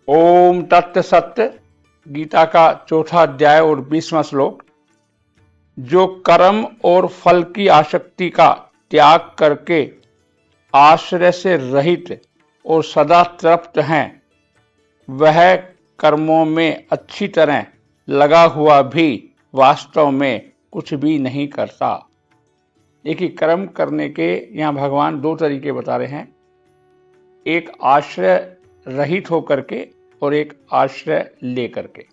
ओम तत्त सत्य। गीता का चौथा अध्याय और 20वां श्लोक। जो कर्म और फल की आसक्ति का त्याग करके आश्रय से रहित और सदा तृप्त हैं, वह कर्मों में अच्छी तरह लगा हुआ भी वास्तव में कुछ भी नहीं करता। देखिए, कर्म करने के यहाँ भगवान दो तरीके बता रहे हैं, एक आश्रय रहित होकर के और एक आश्रय लेकर के।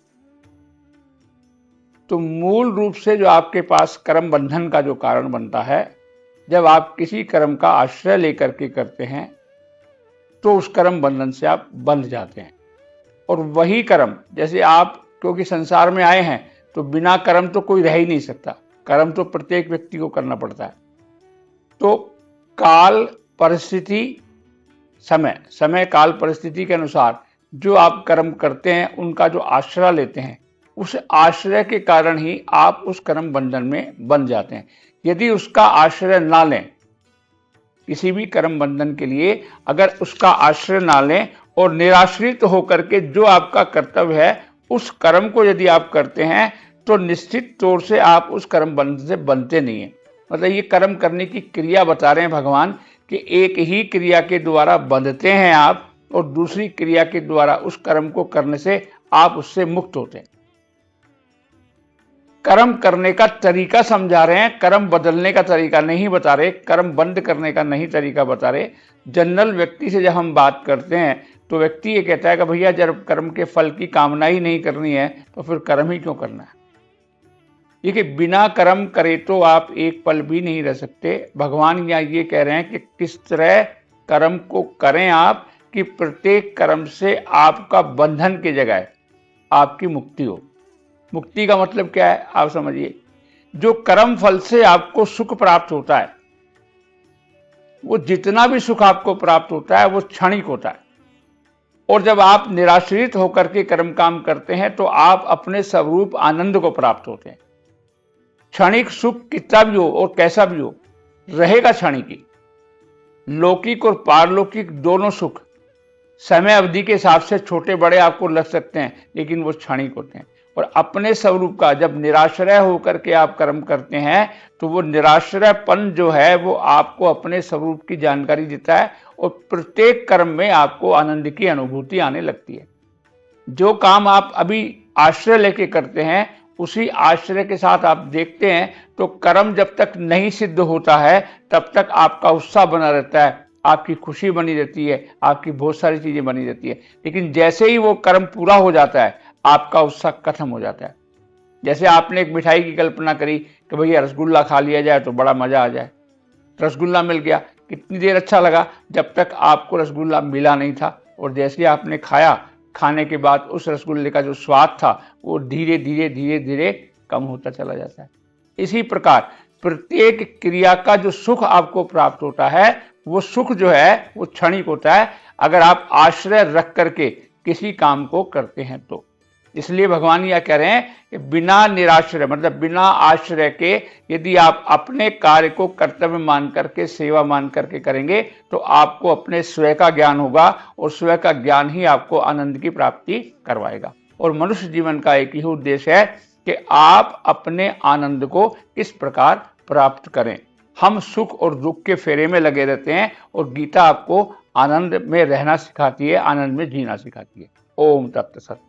तो मूल रूप से जो आपके पास कर्म बंधन का जो कारण बनता है, जब आप किसी कर्म का आश्रय लेकर के करते हैं तो उस कर्म बंधन से आप बंध जाते हैं। और वही कर्म, जैसे आप क्योंकि संसार में आए हैं तो बिना कर्म तो कोई रह ही नहीं सकता, कर्म तो प्रत्येक व्यक्ति को करना पड़ता है। तो काल परिस्थिति समय काल परिस्थिति के अनुसार जो आप कर्म करते हैं, उनका जो आश्रय लेते हैं, उस आश्रय के कारण ही आप उस कर्म बंधन में बंध जाते हैं। यदि उसका आश्रय ना लें, किसी भी कर्म बंधन के लिए अगर उसका आश्रय ना लें और निराश्रित होकर के जो आपका कर्तव्य है उस कर्म को यदि आप करते हैं, तो निश्चित तौर से आप उस कर्म बंधन से बनते नहीं है। मतलब ये कर्म करने की क्रिया बता रहे हैं भगवान कि एक ही क्रिया के द्वारा बंधते हैं आप, और दूसरी क्रिया के द्वारा उस कर्म को करने से आप उससे मुक्त होते हैं। कर्म करने का तरीका समझा रहे हैं, कर्म बदलने का तरीका नहीं बता रहे, कर्म बंद करने का नहीं तरीका बता रहे। जनरल व्यक्ति से जब हम बात करते हैं तो व्यक्ति ये कहता है कि भैया जब कर्म के फल की कामना ही नहीं करनी है तो फिर कर्म ही क्यों करना है। देखिए, बिना कर्म करे तो आप एक पल भी नहीं रह सकते। भगवान यहाँ ये कह रहे हैं कि किस तरह कर्म को करें आप कि प्रत्येक कर्म से आपका बंधन की जगह आपकी मुक्ति हो। मुक्ति का मतलब क्या है आप समझिए। जो कर्म फल से आपको सुख प्राप्त होता है, वो जितना भी सुख आपको प्राप्त होता है वो क्षणिक होता है। और जब आप निराश्रित होकर के कर्म काम करते हैं तो आप अपने स्वरूप आनंद को प्राप्त होते हैं। क्षणिक सुख कितना भी हो और कैसा भी हो, रहेगा क्षणिक ही। लौकिक और पारलौकिक दोनों सुख समय अवधि के हिसाब से छोटे बड़े आपको लग सकते हैं, लेकिन वो क्षणिक होते हैं। और अपने स्वरूप का जब निराश्रय होकर के आप कर्म करते हैं तो वो निराश्रयपन जो है वो आपको अपने स्वरूप की जानकारी देता है और प्रत्येक कर्म में आपको आनंद की अनुभूति आने लगती है। जो काम आप अभी आश्रय लेके करते हैं, उसी आश्रय के साथ आप देखते हैं तो कर्म जब तक नहीं सिद्ध होता है तब तक आपका उत्साह बना रहता है, आपकी खुशी बनी रहती है, आपकी बहुत सारी चीजें बनी रहती है। लेकिन जैसे ही वो कर्म पूरा हो जाता है आपका उत्साह खत्म हो जाता है। जैसे आपने एक मिठाई की कल्पना करी कि भैया रसगुल्ला खा लिया जाए तो बड़ा मजा आ जाए। रसगुल्ला मिल गया, कितनी देर अच्छा लगा जब तक आपको रसगुल्ला मिला नहीं था, और जैसे आपने खाया, खाने के बाद उस रसगुल्ले का जो स्वाद था वो धीरे धीरे धीरे धीरे कम होता चला जाता है। इसी प्रकार प्रत्येक क्रिया का जो सुख आपको प्राप्त होता है वो सुख जो है वो क्षणिक होता है, अगर आप आश्रय रख करके किसी काम को करते हैं तो। इसलिए भगवान यह कह रहे हैं कि बिना निराश्रय मतलब बिना आश्रय के यदि आप अपने कार्य को कर्तव्य मान करके, सेवा मान करके करेंगे तो आपको अपने स्वयं का ज्ञान होगा, और स्वयं का ज्ञान ही आपको आनंद की प्राप्ति करवाएगा। और मनुष्य जीवन का एक ही उद्देश्य है कि आप अपने आनंद को किस प्रकार प्राप्त करें। हम सुख और दुख के फेरे में लगे रहते हैं और गीता आपको आनंद में रहना सिखाती है, आनंद में जीना सिखाती है। ओम तत्त सत।